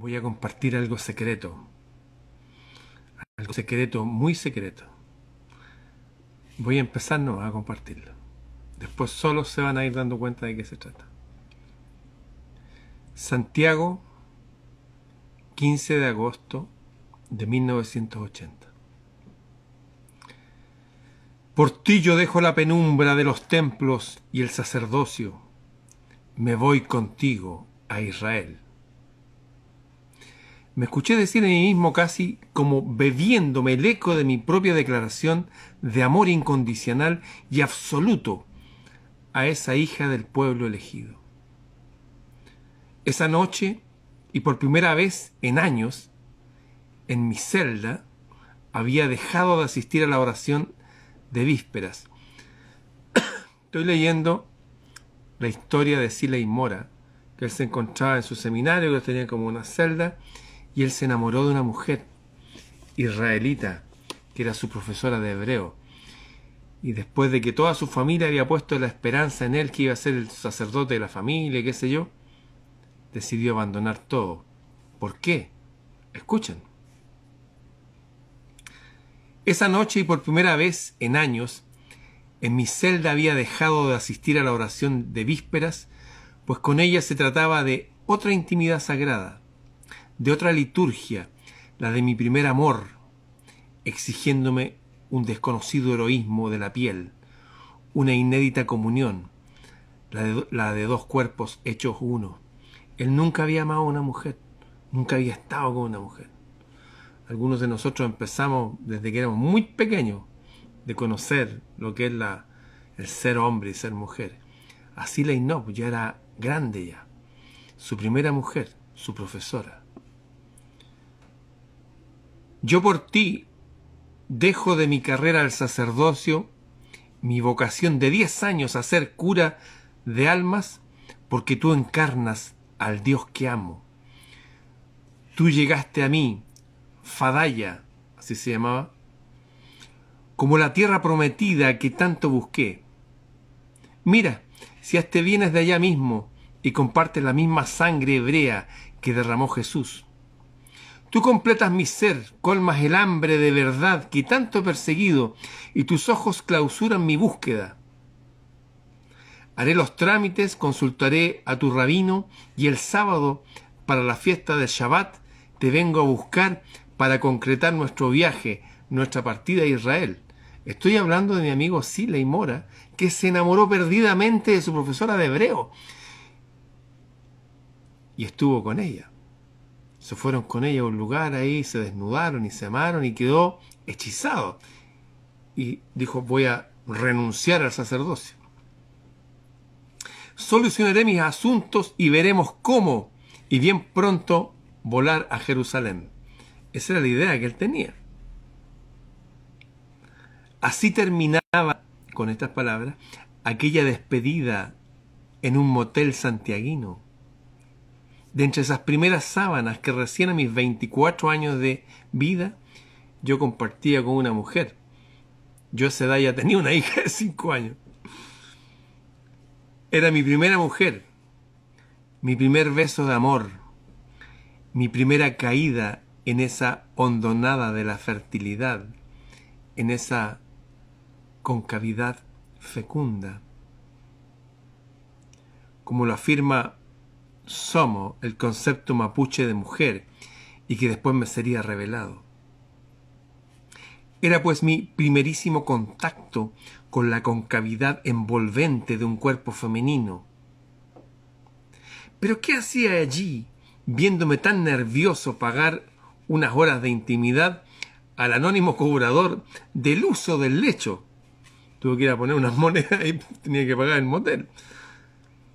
voy a compartir algo secreto, muy secreto. Voy a empezar nomás a compartirlo. Después solos se van a ir dando cuenta de qué se trata. Santiago, 15 de agosto de 1980. Por ti yo dejo la penumbra de los templos y el sacerdocio. Me voy contigo a Israel. Me escuché decir a mí mismo casi como bebiéndome el eco de mi propia declaración de amor incondicional y absoluto a esa hija del pueblo elegido. Esa noche, y por primera vez en años, en mi celda, había dejado de asistir a la oración de vísperas. Estoy leyendo la historia de Siley Mora, que él se encontraba en su seminario, que él tenía como una celda, y él se enamoró de una mujer israelita, que era su profesora de hebreo. Y después de que toda su familia había puesto la esperanza en él, que iba a ser el sacerdote de la familia, qué sé yo, decidió abandonar todo. ¿Por qué? Escuchen. Esa noche, y por primera vez en años, en mi celda había dejado de asistir a la oración de vísperas, pues con ella se trataba de otra intimidad sagrada, de otra liturgia, la de mi primer amor, exigiéndome un desconocido heroísmo de la piel, una inédita comunión, la de dos cuerpos hechos uno. Él nunca había amado a una mujer, nunca había estado con una mujer. Algunos de nosotros empezamos desde que éramos muy pequeños de conocer lo que es el ser hombre y ser mujer. Así Siley no, ya era grande ya. Su primera mujer, su profesora. Yo por ti dejo de mi carrera al sacerdocio, mi vocación de 10 años a ser cura de almas, porque tú encarnas al Dios que amo. Tú llegaste a mí, Fadaya, así se llamaba, como la tierra prometida que tanto busqué. Mira, si hasta vienes de allá mismo y compartes la misma sangre hebrea que derramó Jesús. Tú completas mi ser, colmas el hambre de verdad que tanto he perseguido, y tus ojos clausuran mi búsqueda. Haré los trámites, consultaré a tu rabino, y el sábado, para la fiesta del Shabbat, te vengo a buscar para concretar nuestro viaje, nuestra partida a Israel. Estoy hablando de mi amigo Siley Mora, que se enamoró perdidamente de su profesora de hebreo. Y estuvo con ella. Se fueron con ella a un lugar ahí, se desnudaron y se amaron y quedó hechizado. Y dijo, voy a renunciar al sacerdocio. Solucionaré mis asuntos y veremos cómo, y bien pronto, volar a Jerusalén. Esa era la idea que él tenía. Así terminaba, con estas palabras, aquella despedida en un motel santiaguino. De entre esas primeras sábanas que recién a mis 24 años de vida yo compartía con una mujer. Yo a esa edad ya tenía una hija de 5 años. Era mi primera mujer, mi primer beso de amor, mi primera caída en esa hondonada de la fertilidad, en esa concavidad fecunda. Como lo afirma Somo, el concepto mapuche de mujer, y que después me sería revelado. Era pues mi primerísimo contacto con la concavidad envolvente de un cuerpo femenino. Pero ¿qué hacía allí, viéndome tan nervioso pagar unas horas de intimidad al anónimo cobrador del uso del lecho? Tuve que ir a poner unas monedas y tenía que pagar el motel.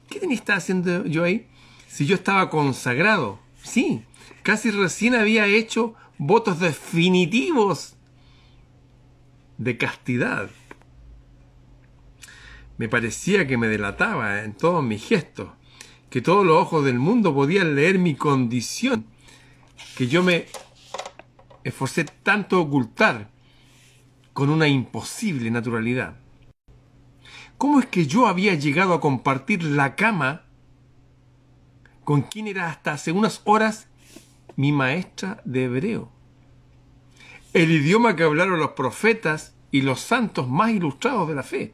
¿Qué tenía que estar haciendo yo ahí? Si yo estaba consagrado, sí, casi recién había hecho votos definitivos de castidad. Me parecía que me delataba en todos mis gestos, que todos los ojos del mundo podían leer mi condición, que yo me esforcé tanto a ocultar con una imposible naturalidad. ¿Cómo es que yo había llegado a compartir la cama con quien era hasta hace unas horas mi maestra de hebreo, el idioma que hablaron los profetas y los santos más ilustrados de la fe.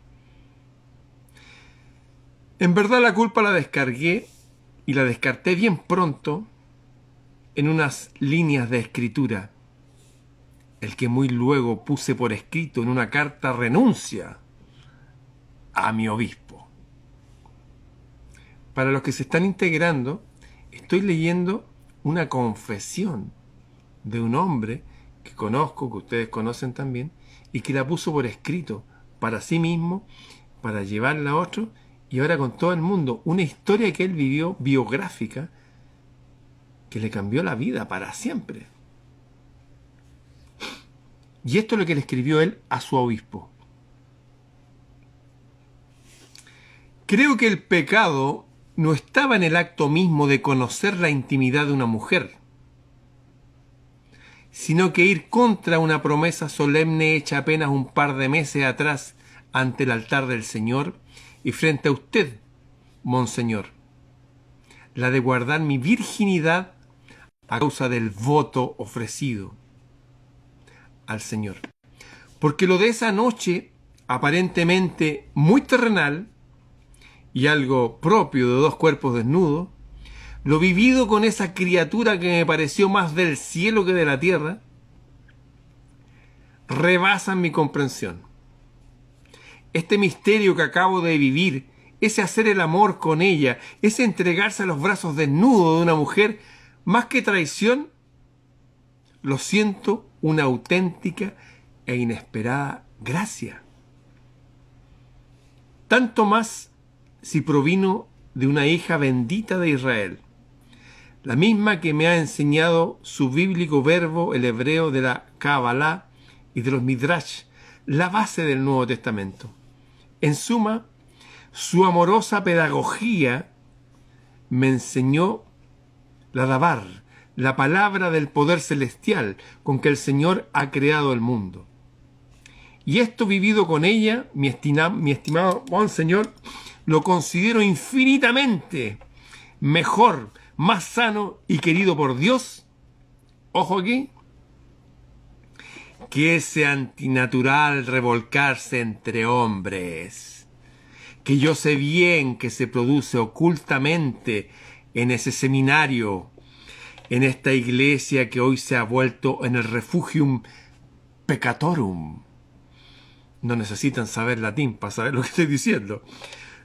En verdad la culpa la descargué y la descarté bien pronto en unas líneas de escritura, el que muy luego puse por escrito en una carta renuncia a mi obispo. Para los que se están integrando, estoy leyendo una confesión de un hombre que conozco, que ustedes conocen también, y que la puso por escrito para sí mismo, para llevarla a otro, y ahora con todo el mundo, una historia que él vivió biográfica, que le cambió la vida para siempre. Y esto es lo que le escribió él a su obispo. Creo que el pecado no estaba en el acto mismo de conocer la intimidad de una mujer, sino que ir contra una promesa solemne hecha apenas un par de meses atrás ante el altar del Señor y frente a usted, Monseñor, la de guardar mi virginidad a causa del voto ofrecido al Señor. Porque lo de esa noche, aparentemente muy terrenal y algo propio de dos cuerpos desnudos, lo vivido con esa criatura que me pareció más del cielo que de la tierra, rebasan mi comprensión. Este misterio que acabo de vivir, ese hacer el amor con ella, ese entregarse a los brazos desnudos de una mujer, más que traición, lo siento una auténtica e inesperada gracia. Tanto más si provino de una hija bendita de Israel, la misma que me ha enseñado su bíblico verbo, el hebreo de la Kabbalah y de los Midrash, la base del Nuevo Testamento. En suma, su amorosa pedagogía me enseñó la Dabar, la palabra del poder celestial con que el Señor ha creado el mundo. Y esto vivido con ella, mi estimado Monseñor, lo considero infinitamente mejor, más sano y querido por Dios, ojo aquí, que ese antinatural revolcarse entre hombres, que yo sé bien que se produce ocultamente en ese seminario, en esta iglesia que hoy se ha vuelto en el refugium peccatorum. No necesitan saber latín para saber lo que estoy diciendo.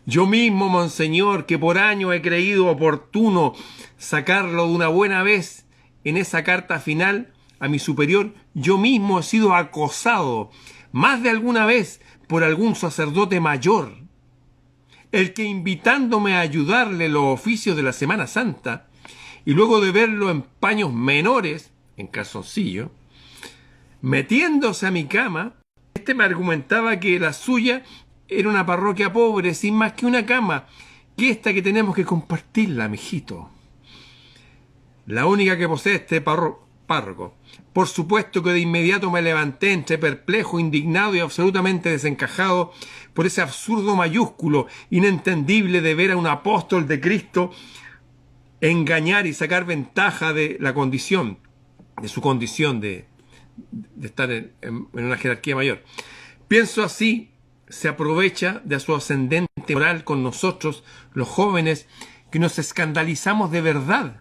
Yo mismo, Monseñor, que por años he creído oportuno sacarlo de una buena vez en esa carta final a mi superior, yo mismo he sido acosado más de alguna vez por algún sacerdote mayor, el que invitándome a ayudarle los oficios de la Semana Santa, y luego de verlo en paños menores, en calzoncillo, metiéndose a mi cama, este me argumentaba que la suya era una parroquia pobre, sin más que una cama, que esta que tenemos que compartirla, mijito. La única que posee este párroco. Por supuesto que de inmediato me levanté entre perplejo, indignado y absolutamente desencajado por ese absurdo mayúsculo, inentendible de ver a un apóstol de Cristo engañar y sacar ventaja de la condición, de su condición de estar en una jerarquía mayor. Pienso así, se aprovecha de su ascendente moral con nosotros, los jóvenes, que nos escandalizamos de verdad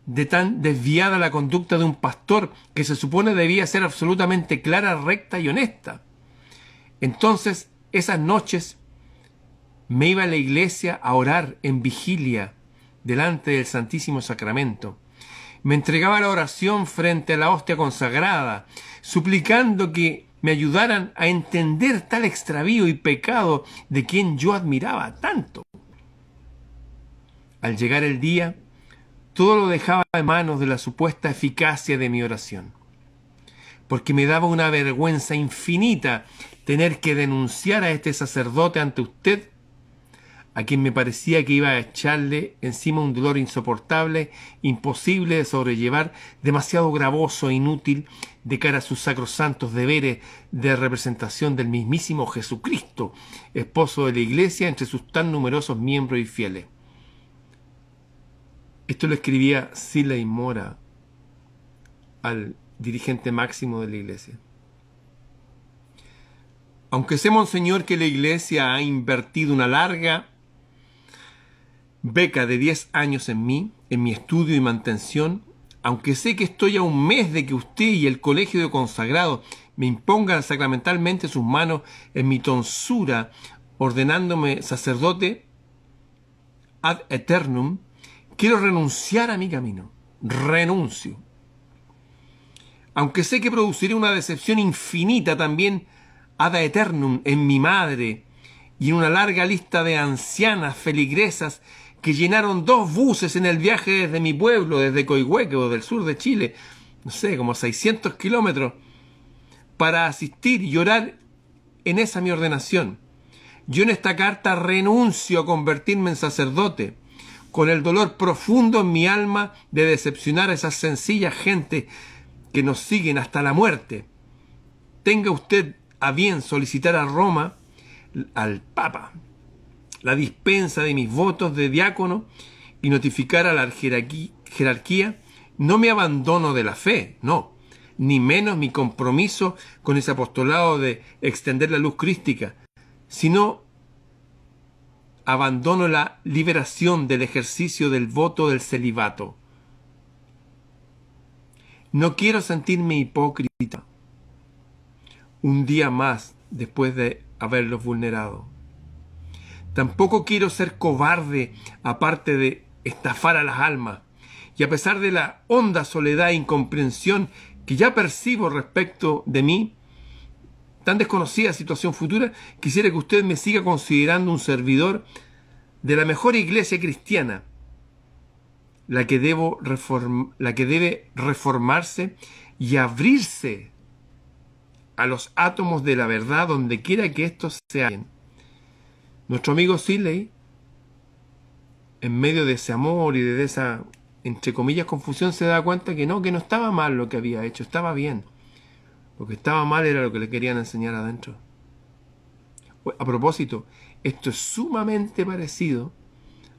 de tan desviada la conducta de un pastor que se supone debía ser absolutamente clara, recta y honesta. Entonces, esas noches me iba a la iglesia a orar en vigilia delante del Santísimo Sacramento. Me entregaba a la oración frente a la hostia consagrada, suplicando que me ayudaran a entender tal extravío y pecado de quien yo admiraba tanto. Al llegar el día, todo lo dejaba en manos de la supuesta eficacia de mi oración, porque me daba una vergüenza infinita tener que denunciar a este sacerdote ante usted, a quien me parecía que iba a echarle encima un dolor insoportable, imposible de sobrellevar, demasiado gravoso e inútil de cara a sus sacrosantos deberes de representación del mismísimo Jesucristo, esposo de la Iglesia entre sus tan numerosos miembros y fieles. Esto lo escribía Siley Mora al dirigente máximo de la iglesia. Aunque sé, monseñor, que la iglesia ha invertido una larga beca de 10 años en mí, en mi estudio y mantención, aunque sé que estoy a un mes de que usted y el colegio de consagrados me impongan sacramentalmente sus manos en mi tonsura, ordenándome sacerdote ad eternum, quiero renunciar a mi camino. Renuncio. Aunque sé que produciré una decepción infinita también ad eternum en mi madre y en una larga lista de ancianas feligresas que llenaron 2 buses en el viaje desde mi pueblo, desde Coihueque o del sur de Chile, no sé, como 600 kilómetros, para asistir y orar en esa mi ordenación. Yo en esta carta renuncio a convertirme en sacerdote, con el dolor profundo en mi alma de decepcionar a esas sencillas gentes que nos siguen hasta la muerte. Tenga usted a bien solicitar a Roma, al Papa, la dispensa de mis votos de diácono y notificar a la jerarquía no me abandono de la fe, no, ni menos mi compromiso con ese apostolado de extender la luz crística, sino abandono la liberación del ejercicio del voto del celibato. No quiero sentirme hipócrita un día más después de haberlos vulnerado. Tampoco quiero ser cobarde, aparte de estafar a las almas. Y a pesar de la honda soledad e incomprensión que ya percibo respecto de mí, tan desconocida situación futura, quisiera que usted me siga considerando un servidor de la mejor iglesia cristiana, la que debe reformarse y abrirse a los átomos de la verdad donde quiera que estos se hallen. Nuestro amigo Siley, en medio de ese amor y de esa, entre comillas, confusión, se da cuenta que no estaba mal lo que había hecho, estaba bien. Lo que estaba mal era lo que le querían enseñar adentro. A propósito, esto es sumamente parecido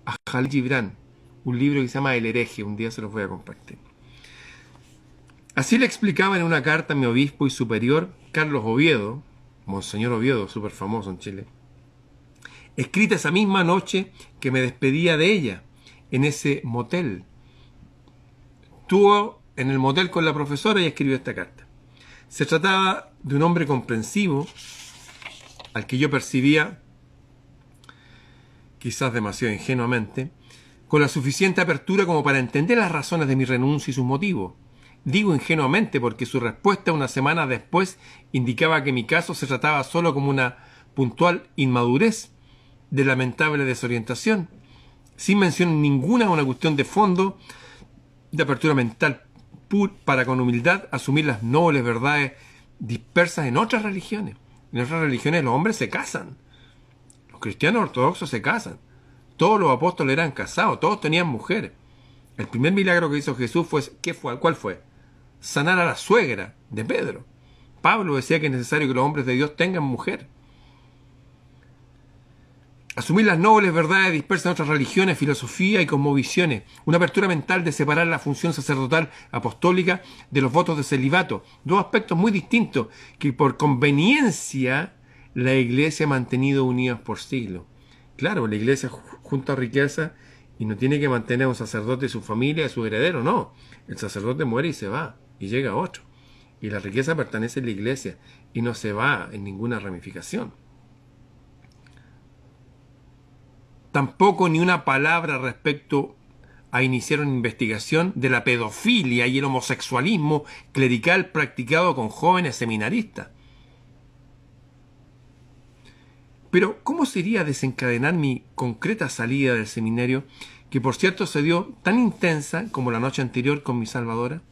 a Jalil Gibran, un libro que se llama El hereje, un día se los voy a compartir. Así le explicaba en una carta a mi obispo y superior, Carlos Oviedo, Monseñor Oviedo, súper famoso en Chile, escrita esa misma noche que me despedía de ella, en ese motel. Estuvo en el motel con la profesora y escribió esta carta. Se trataba de un hombre comprensivo, al que yo percibía, quizás demasiado ingenuamente, con la suficiente apertura como para entender las razones de mi renuncia y sus motivos. Digo ingenuamente porque su respuesta una semana después indicaba que mi caso se trataba solo como una puntual inmadurez, de lamentable desorientación, sin mención ninguna a una cuestión de fondo, de apertura mental para con humildad asumir las nobles verdades dispersas en otras religiones. En otras religiones los hombres se casan, los cristianos ortodoxos se casan, todos los apóstoles eran casados, todos tenían mujeres. El primer milagro que hizo Jesús ¿cuál fue? Sanar a la suegra de Pedro. Pablo decía que es necesario que los hombres de Dios tengan mujer. Asumir las nobles verdades dispersas en otras religiones, filosofía y cosmovisiones. Una apertura mental de separar la función sacerdotal apostólica de los votos de celibato. 2 aspectos muy distintos que por conveniencia la iglesia ha mantenido unidos por siglos. Claro, la iglesia junta riqueza y no tiene que mantener a un sacerdote y su familia, a su heredero, no. El sacerdote muere y se va, y llega otro. Y la riqueza pertenece a la iglesia y no se va en ninguna ramificación. Tampoco ni una palabra respecto a iniciar una investigación de la pedofilia y el homosexualismo clerical practicado con jóvenes seminaristas. Pero, ¿cómo sería desencadenar mi concreta salida del seminario, que por cierto se dio tan intensa como la noche anterior con mi salvadora?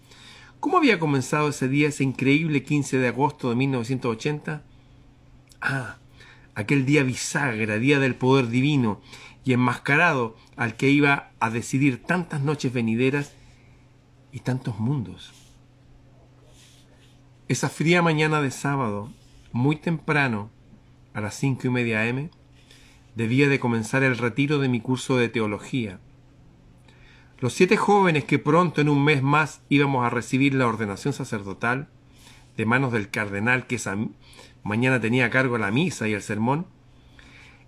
¿Cómo había comenzado ese día, ese increíble 15 de agosto de 1980? Aquel día bisagra, día del poder divino y enmascarado al que iba a decidir tantas noches venideras y tantos mundos. Esa fría mañana de sábado, muy temprano, a las 5:30 am, debía de comenzar el retiro de mi curso de teología. Los 7 jóvenes que pronto en un mes más íbamos a recibir la ordenación sacerdotal de manos del cardenal que esa mañana tenía a cargo la misa y el sermón,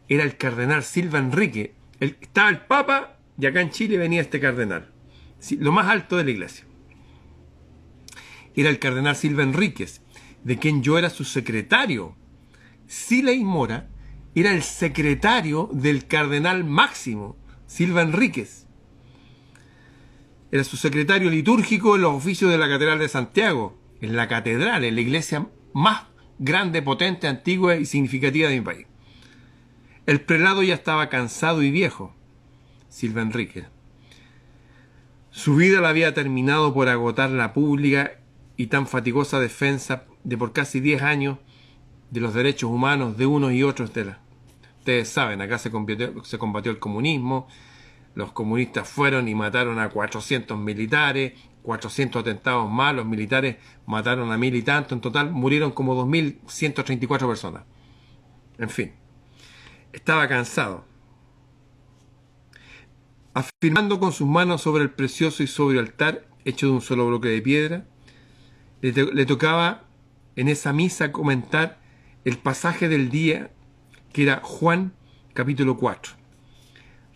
era el cardenal Silva Enrique. Estaba el Papa y acá en Chile venía este cardenal, lo más alto de la iglesia. Era el cardenal Silva Enríquez, de quien yo era su secretario. Siley Mora era el secretario del cardenal máximo, Silva Enríquez. Era su secretario litúrgico en los oficios de la Catedral de Santiago, en la catedral, en la iglesia más grande, potente, antigua y significativa de mi país. El prelado ya estaba cansado y viejo, Silva Enríquez. Su vida la había terminado por agotar la pública y tan fatigosa defensa de por casi 10 años de los derechos humanos de unos y otros de la... Ustedes saben, acá se combatió el comunismo. Los comunistas fueron y mataron a 400 militares, 400 atentados más, los militares mataron a 1000 y tanto, en total murieron como 2134 personas. En fin, estaba cansado. Afirmando con sus manos sobre el precioso y sobrio altar, hecho de un solo bloque de piedra, le tocaba en esa misa comentar el pasaje del día, que era Juan capítulo 4.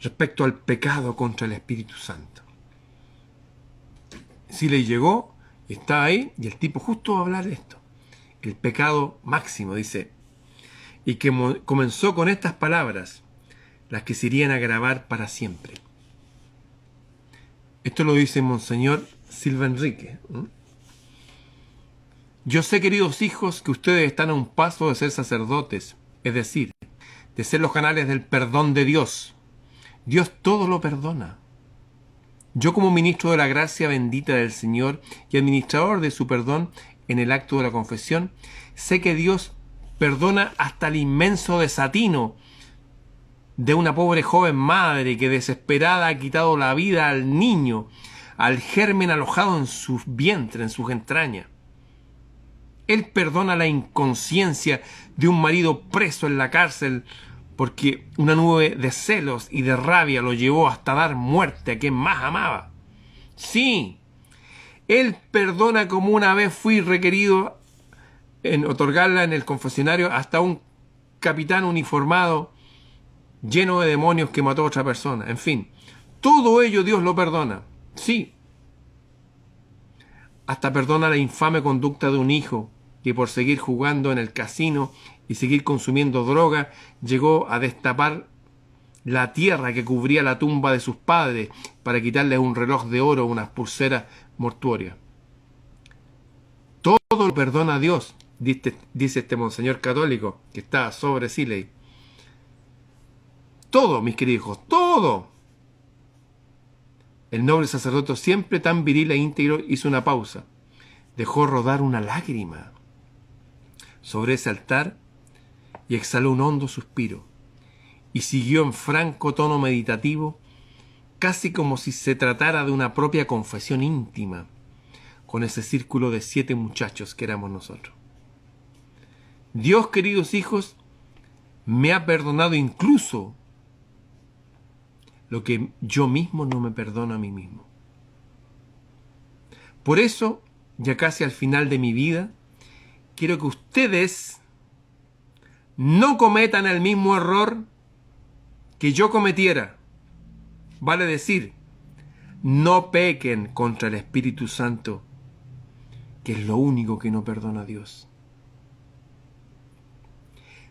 Respecto al pecado contra el Espíritu Santo. Si le llegó, está ahí, y el tipo justo va a hablar de esto. El pecado máximo, dice. Y que comenzó con estas palabras, las que se irían a grabar para siempre. Esto lo dice Monseñor Silva Enrique. Yo sé, queridos hijos, que ustedes están a un paso de ser sacerdotes, es decir, de ser los canales del perdón de Dios. Dios todo lo perdona. Yo, como ministro de la gracia bendita del Señor y administrador de su perdón en el acto de la confesión, sé que Dios perdona hasta el inmenso desatino de una pobre joven madre que desesperada ha quitado la vida al niño, al germen alojado en su vientre, en sus entrañas. Él perdona la inconsciencia de un marido preso en la cárcel porque una nube de celos y de rabia lo llevó hasta dar muerte a quien más amaba. Sí, Él perdona como una vez fui requerido en otorgarla en el confesionario hasta un capitán uniformado lleno de demonios que mató a otra persona. En fin, todo ello Dios lo perdona. Sí, hasta perdona la infame conducta de un hijo que por seguir jugando en el casino y seguir consumiendo droga, llegó a destapar la tierra que cubría la tumba de sus padres para quitarles un reloj de oro o unas pulseras mortuorias. Todo lo perdona Dios, dice este monseñor católico que está sobre Siley. Todo, mis queridos hijos, todo. El noble sacerdote, siempre tan viril e íntegro, hizo una pausa. Dejó rodar una lágrima sobre ese altar y exhaló un hondo suspiro, y siguió en franco tono meditativo, casi como si se tratara de una propia confesión íntima, con ese círculo de 7 muchachos que éramos nosotros. Dios, queridos hijos, me ha perdonado incluso lo que yo mismo no me perdono a mí mismo. Por eso, ya casi al final de mi vida, quiero que ustedes no cometan el mismo error que yo cometiera. Vale decir, no pequen contra el Espíritu Santo, que es lo único que no perdona a Dios.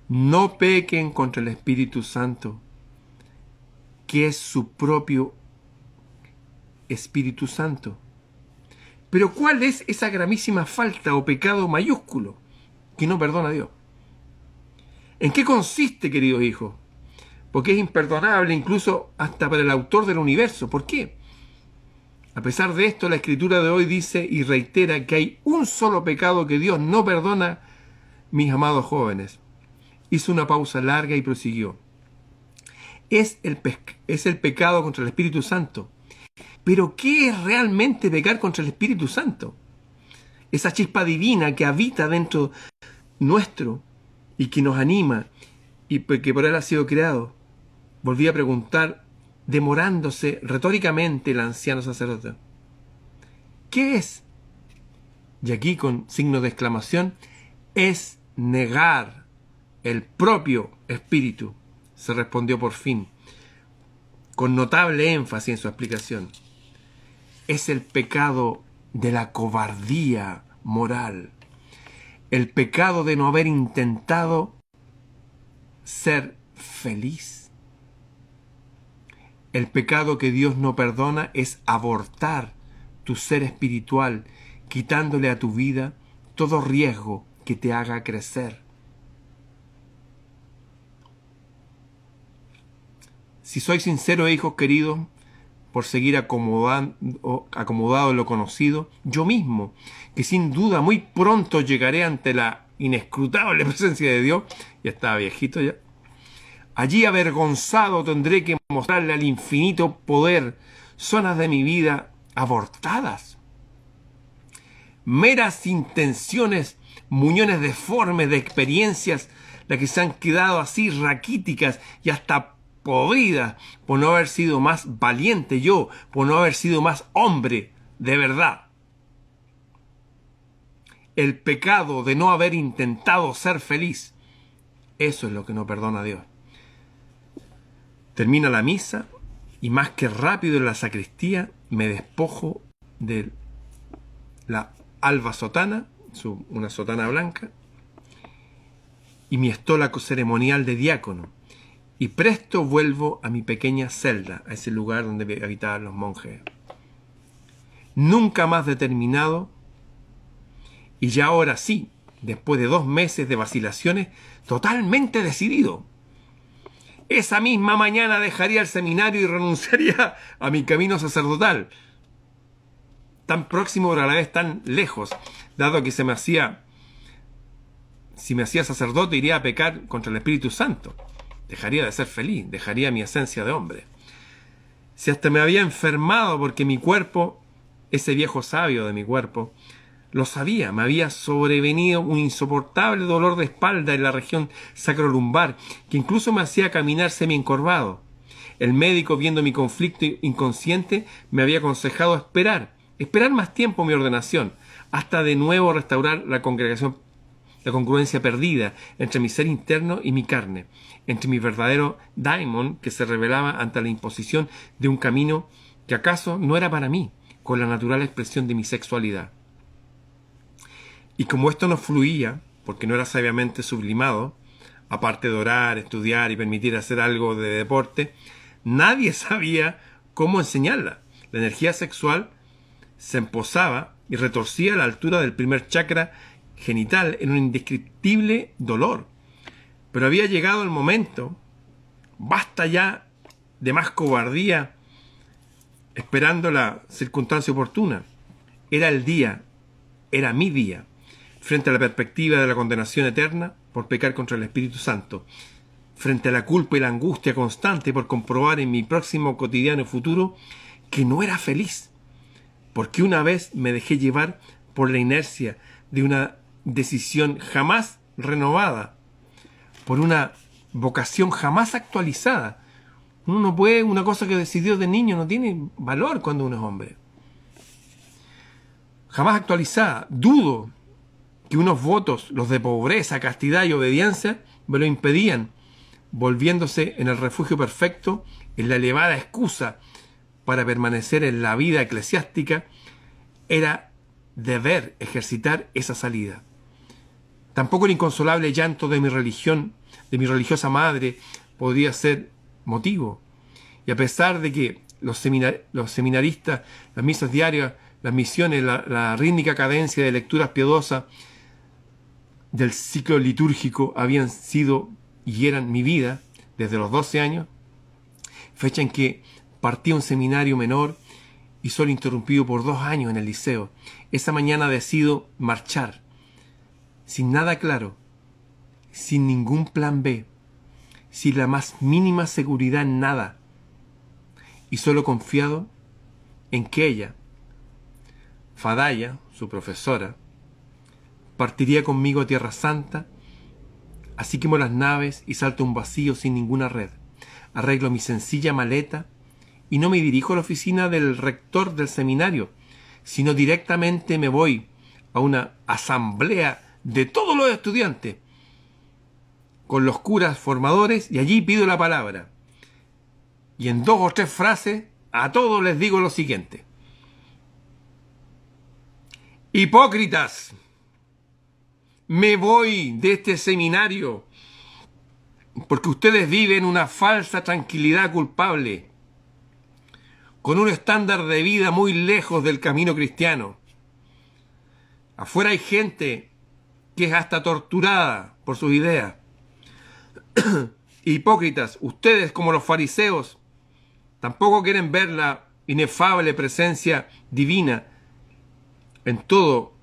No pequen contra el Espíritu Santo, que es su propio Espíritu Santo. Pero ¿cuál es esa gramísima falta o pecado mayúsculo que no perdona a Dios? ¿En qué consiste, queridos hijos? Porque es imperdonable incluso hasta para el autor del universo. ¿Por qué? A pesar de esto, la Escritura de hoy dice y reitera que hay un solo pecado que Dios no perdona, mis amados jóvenes. Hizo una pausa larga y prosiguió. Es el pecado contra el Espíritu Santo. Pero ¿qué es realmente pecar contra el Espíritu Santo? Esa chispa divina que habita dentro nuestro y que nos anima y que por Él ha sido creado. Volví a preguntar demorándose retóricamente el anciano sacerdote. ¿Qué es? Y aquí, con signo de exclamación, es negar el propio espíritu, se respondió por fin, con notable énfasis en su explicación. Es el pecado de la cobardía moral, el pecado de no haber intentado ser feliz. El pecado que Dios no perdona es abortar tu ser espiritual, quitándole a tu vida todo riesgo que te haga crecer. Si sois sinceros, hijos queridos, por seguir acomodado en lo conocido, yo mismo, que sin duda muy pronto llegaré ante la inescrutable presencia de Dios, ya estaba viejito ya, allí avergonzado tendré que mostrarle al infinito poder zonas de mi vida abortadas, meras intenciones, muñones deformes de experiencias, las que se han quedado así raquíticas y hasta podridas por no haber sido más valiente yo, por no haber sido más hombre de verdad. El pecado de no haber intentado ser feliz, eso es lo que no perdona Dios. Termina la misa y más que rápido en la sacristía me despojo de la alba sotana, una sotana blanca, y mi estola ceremonial de diácono, y presto vuelvo a mi pequeña celda, a ese lugar donde habitaban los monjes. Nunca más determinado, y ya ahora sí, después de 2 meses de vacilaciones, totalmente decidido. Esa misma mañana dejaría el seminario y renunciaría a mi camino sacerdotal, tan próximo pero a la vez tan lejos, dado que si me hacía sacerdote iría a pecar contra el Espíritu Santo. Dejaría de ser feliz, dejaría mi esencia de hombre. Si hasta me había enfermado porque mi cuerpo, ese viejo sabio de mi cuerpo, lo sabía, me había sobrevenido un insoportable dolor de espalda en la región sacrolumbar, que incluso me hacía caminar semi-encorvado. El médico, viendo mi conflicto inconsciente, me había aconsejado esperar más tiempo mi ordenación, hasta de nuevo restaurar la congruencia perdida entre mi ser interno y mi carne, entre mi verdadero daimon que se revelaba ante la imposición de un camino que acaso no era para mí, con la natural expresión de mi sexualidad. Y como esto no fluía, porque no era sabiamente sublimado, aparte de orar, estudiar y permitir hacer algo de deporte, nadie sabía cómo enseñarla. La energía sexual se emposaba y retorcía a la altura del primer chakra genital en un indescriptible dolor. Pero había llegado el momento, basta ya de más cobardía, esperando la circunstancia oportuna. Era el día, era mi día, frente a la perspectiva de la condenación eterna por pecar contra el Espíritu Santo, frente a la culpa y la angustia constante por comprobar en mi próximo cotidiano futuro que no era feliz, porque una vez me dejé llevar por la inercia de una decisión jamás renovada, por una vocación jamás actualizada. Uno no puede, una cosa que decidió de niño no tiene valor cuando uno es hombre. Jamás actualizada. Dudo que unos votos, los de pobreza, castidad y obediencia, me lo impedían, volviéndose en el refugio perfecto, en la elevada excusa para permanecer en la vida eclesiástica, era deber ejercitar esa salida. Tampoco el inconsolable llanto de mi religión, de mi religiosa madre, podría ser motivo. Y a pesar de que los seminaristas, las misas diarias, las misiones, la rítmica cadencia de lecturas piadosas del ciclo litúrgico habían sido y eran mi vida desde los 12 años, fecha en que partí a un seminario menor y solo interrumpido por 2 años en el liceo. Esa mañana decido marchar, sin nada claro, sin ningún plan B, sin la más mínima seguridad en nada, y solo confiado en que ella, Fadaya, su profesora, partiría conmigo a Tierra Santa. Así quemo las naves y salto a un vacío sin ninguna red. Arreglo mi sencilla maleta y no me dirijo a la oficina del rector del seminario, sino directamente me voy a una asamblea de todos los estudiantes con los curas formadores y allí pido la palabra. Y en 2 o 3 frases a todos les digo lo siguiente: hipócritas, me voy de este seminario porque ustedes viven una falsa tranquilidad culpable, con un estándar de vida muy lejos del camino cristiano. Afuera hay gente que es hasta torturada por sus ideas. Hipócritas, ustedes como los fariseos tampoco quieren ver la inefable presencia divina en todo.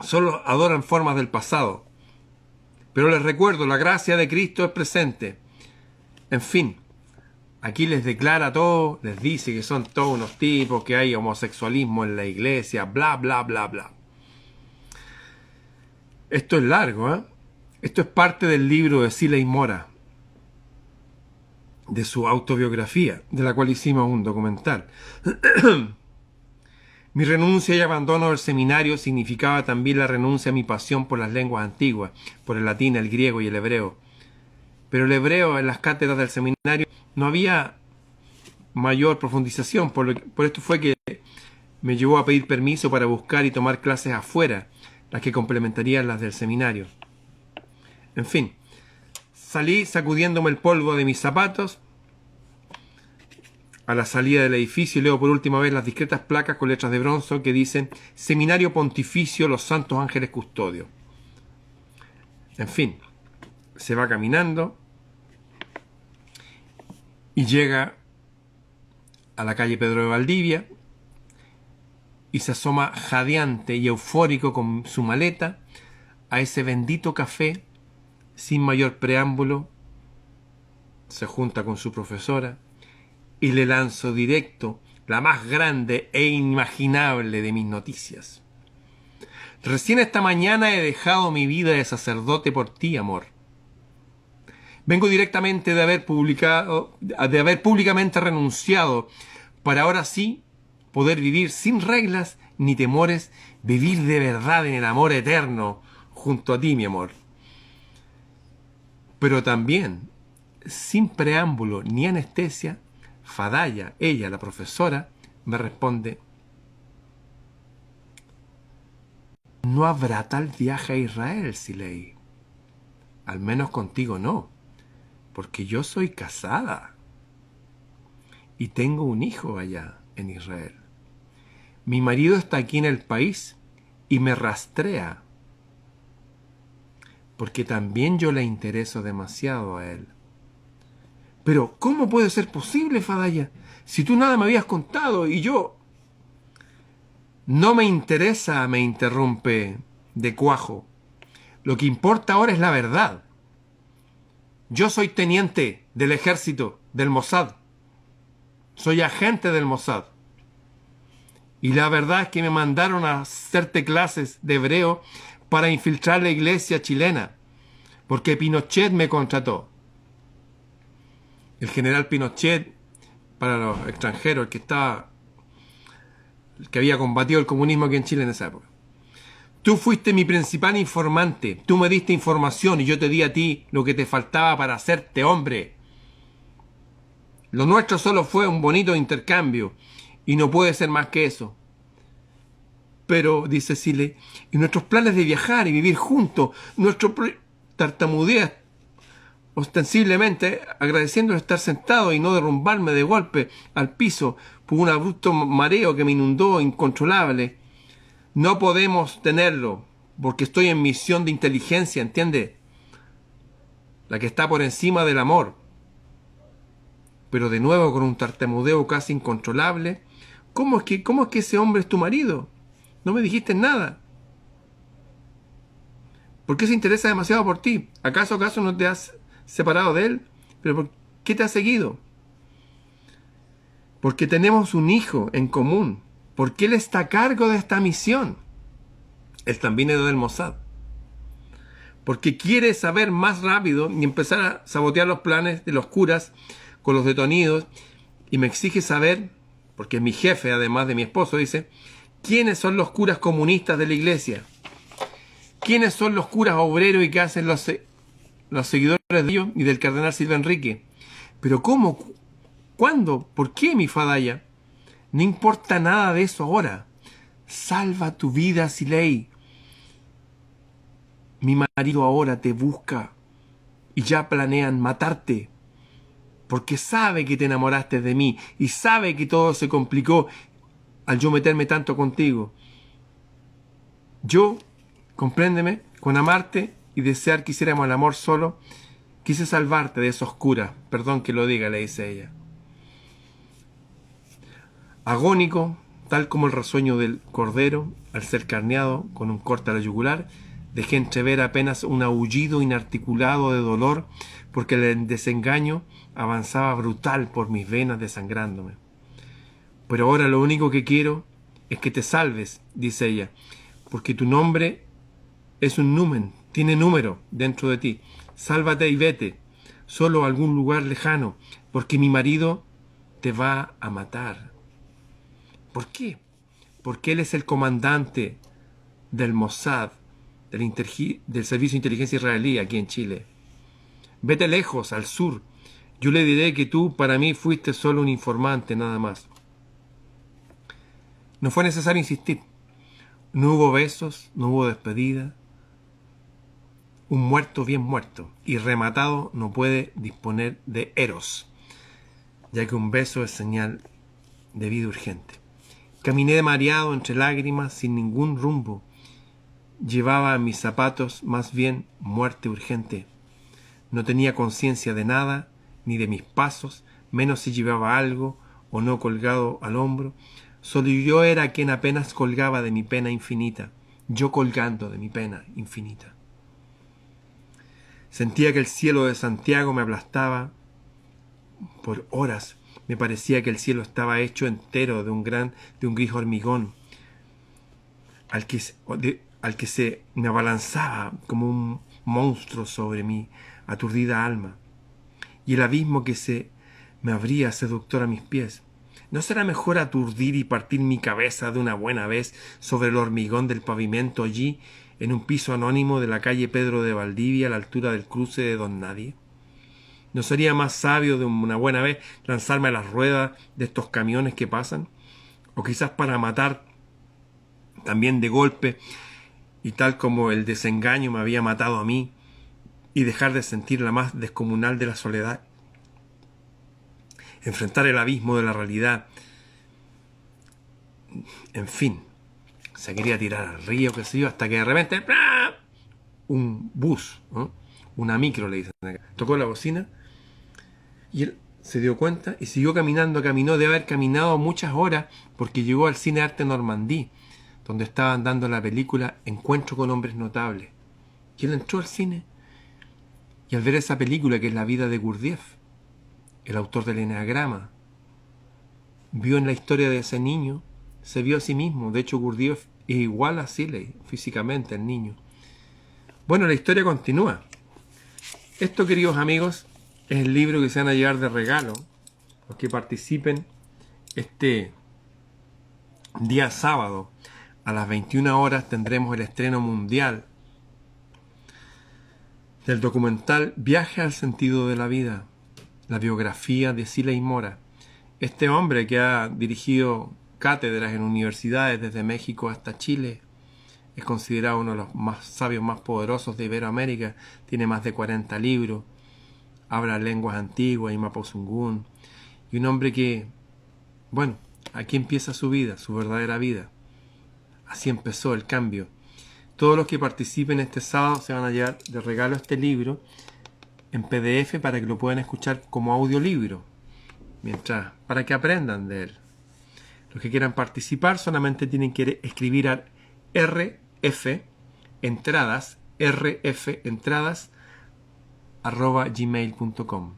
Solo adoran formas del pasado. Pero les recuerdo, la gracia de Cristo es presente. En fin, aquí les declara todo, les dice que son todos unos tipos, que hay homosexualismo en la iglesia, bla, bla, bla, bla. Esto es largo, ¿eh? Esto es parte del libro de Siley Mora, de su autobiografía, de la cual hicimos un documental. Mi renuncia y abandono del seminario significaba también la renuncia a mi pasión por las lenguas antiguas, por el latín, el griego y el hebreo. Pero el hebreo en las cátedras del seminario no había mayor profundización, por esto fue que me llevó a pedir permiso para buscar y tomar clases afuera, las que complementarían las del seminario. En fin, salí sacudiéndome el polvo de mis zapatos a la salida del edificio y leo por última vez las discretas placas con letras de bronce que dicen Seminario Pontificio Los Santos Ángeles Custodios. En fin, se va caminando y llega a la calle Pedro de Valdivia y se asoma jadeante y eufórico con su maleta a ese bendito café. Sin mayor preámbulo, se junta con su profesora y le lanzo directo la más grande e inimaginable de mis noticias. Recién esta mañana he dejado mi vida de sacerdote por ti, amor. Vengo directamente de haber públicamente renunciado para ahora sí poder vivir sin reglas ni temores, vivir de verdad en el amor eterno junto a ti, mi amor. Pero también, sin preámbulo ni anestesia, Fadaya, ella, la profesora, me responde: no habrá tal viaje a Israel, Siley. Al menos contigo no, porque yo soy casada y tengo un hijo allá en Israel. Mi marido está aquí en el país y me rastrea, porque también yo le intereso demasiado a él. Pero, ¿cómo puede ser posible, Fadaya? Si tú nada me habías contado y yo... No me interesa, me interrumpe de cuajo. Lo que importa ahora es la verdad. Yo soy teniente del ejército, del Mossad. Soy agente del Mossad. Y la verdad es que me mandaron a hacerte clases de hebreo para infiltrar la iglesia chilena, porque Pinochet me contrató. El general Pinochet, para los extranjeros, el que había combatido el comunismo aquí en Chile en esa época. Tú fuiste mi principal informante, tú me diste información y yo te di a ti lo que te faltaba para hacerte hombre. Lo nuestro solo fue un bonito intercambio y no puede ser más que eso. Pero, dice Siley, y nuestros planes de viajar y vivir juntos, tartamudea ostensiblemente agradeciendo estar sentado y no derrumbarme de golpe al piso por un abrupto mareo que me inundó incontrolable. No podemos tenerlo, porque estoy en misión de inteligencia, ¿entiende? La que está por encima del amor. Pero de nuevo con un tartamudeo casi incontrolable, ¿cómo es que ese hombre es tu marido? No me dijiste nada. ¿Por qué se interesa demasiado por ti? ¿Acaso no te has separado de él? ¿Pero por qué te ha seguido? Porque tenemos un hijo en común. Porque él está a cargo de esta misión. Él también es del Mossad. Porque quiere saber más rápido y empezar a sabotear los planes de los curas con los detenidos y me exige saber, porque es mi jefe, además de mi esposo, dice, ¿quiénes son los curas comunistas de la iglesia? ¿Quiénes son los curas obreros y qué hacen los seguidores de ellos y del cardenal Silva Enrique? ¿Pero cómo? ¿Cuándo? ¿Por qué, mi Fadaya? No importa nada de eso ahora. Salva tu vida, Silei. Mi marido ahora te busca y ya planean matarte, porque sabe que te enamoraste de mí y sabe que todo se complicó al yo meterme tanto contigo. Yo, compréndeme, con amarte y desear que hiciéramos el amor solo, quise salvarte de esos curas. Perdón que lo diga, le dice ella. Agónico, tal como el rasueño del cordero, al ser carneado con un corte a la yugular, dejé entrever apenas un aullido inarticulado de dolor, porque el desengaño avanzaba brutal por mis venas desangrándome. Pero ahora lo único que quiero es que te salves, dice ella, porque tu nombre es un numen, tiene número dentro de ti. Sálvate y vete, solo a algún lugar lejano, porque mi marido te va a matar. ¿Por qué? Porque él es el comandante del Mossad, del Servicio de Inteligencia Israelí aquí en Chile. Vete lejos, al sur. Yo le diré que tú para mí fuiste solo un informante, nada más. No fue necesario insistir. No hubo besos, no hubo despedida. Un muerto bien muerto y rematado no puede disponer de eros, ya que un beso es señal de vida urgente. Caminé mareado entre lágrimas, sin ningún rumbo. Llevaba en mis zapatos más bien muerte urgente. No tenía conciencia de nada, ni de mis pasos, menos si llevaba algo o no colgado al hombro. Solo yo era quien apenas colgaba de mi pena infinita, yo colgando de mi pena infinita. Sentía que el cielo de Santiago me aplastaba. Por horas me parecía que el cielo estaba hecho entero de un gris hormigón, al que se me abalanzaba como un monstruo sobre mi aturdida alma, y el abismo que se me abría seductor a mis pies. ¿No será mejor aturdir y partir mi cabeza de una buena vez sobre el hormigón del pavimento allí, en un piso anónimo de la calle Pedro de Valdivia, a la altura del cruce de Don Nadie? ¿No sería más sabio de una buena vez lanzarme a las ruedas de estos camiones que pasan? O quizás para matar también de golpe, y tal como el desengaño me había matado a mí, y dejar de sentir la más descomunal de la soledad. Enfrentar el abismo de la realidad. En fin, se quería tirar al río, qué sé yo, hasta que de repente ¡plá! Un bus, ¿no? Una micro le dicen acá, tocó la bocina y él se dio cuenta y siguió caminando. Caminó de haber caminado muchas horas, porque llegó al Cine Arte Normandí, donde estaban dando la película Encuentro con hombres notables. Y él entró al cine y al ver esa película, que es la vida de Gurdjieff, el autor del Eneagrama, vio en la historia de ese niño, se vio a sí mismo. De hecho, Gurdjieff es igual a Silei físicamente, el niño. Bueno, la historia continúa. Esto, queridos amigos, es el libro que se van a llevar de regalo los que participen este día sábado. A las 21 horas tendremos el estreno mundial del documental Viaje al sentido de la vida, la biografía de Silei Mora. Este hombre que ha dirigido cátedras en universidades desde México hasta Chile, es considerado uno de los más sabios, más poderosos de Iberoamérica. Tiene más de 40 libros, habla lenguas antiguas y mapuzungún. Y un hombre que, bueno, aquí empieza su vida, su verdadera vida. Así empezó el cambio. Todos los que participen este sábado se van a llevar de regalo este libro en PDF para que lo puedan escuchar como audiolibro, para que aprendan de él. Los que quieran participar solamente tienen que escribir a rfentradas@gmail.com.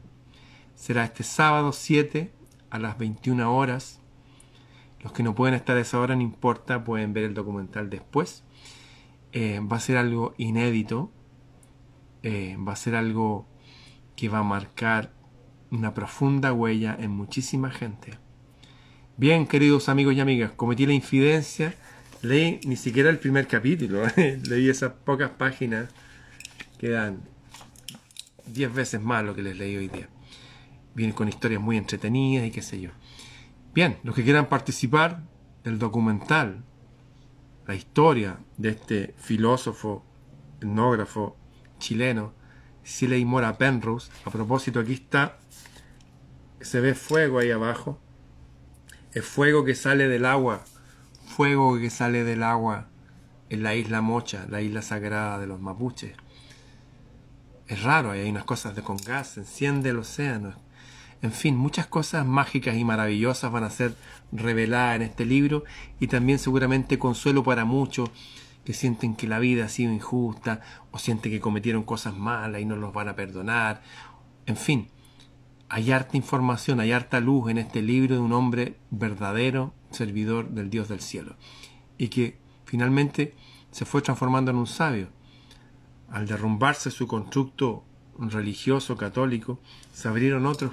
Será este sábado 7 a las 21 horas. Los que no pueden estar a esa hora no importa, pueden ver el documental después. Va a ser algo inédito, va a ser algo que va a marcar una profunda huella en muchísima gente. Bien, queridos amigos y amigas, cometí la infidencia, leí ni siquiera el primer capítulo, leí esas pocas páginas que dan 10 veces más lo que les leí hoy día. Vienen con historias muy entretenidas y qué sé yo. Bien, los que quieran participar del documental, la historia de este filósofo, etnógrafo chileno, Siley Mora Penrose. A propósito, aquí está, se ve fuego ahí abajo. Es fuego que sale del agua en la isla Mocha, la isla sagrada de los mapuches. Es raro, hay unas cosas con gas, se enciende el océano. En fin, muchas cosas mágicas y maravillosas van a ser reveladas en este libro, y también seguramente consuelo para muchos que sienten que la vida ha sido injusta o sienten que cometieron cosas malas y no los van a perdonar. En fin, hay harta información, hay harta luz en este libro de un hombre verdadero, servidor del Dios del cielo, y que finalmente se fue transformando en un sabio. Al derrumbarse su constructo religioso católico, se abrieron otros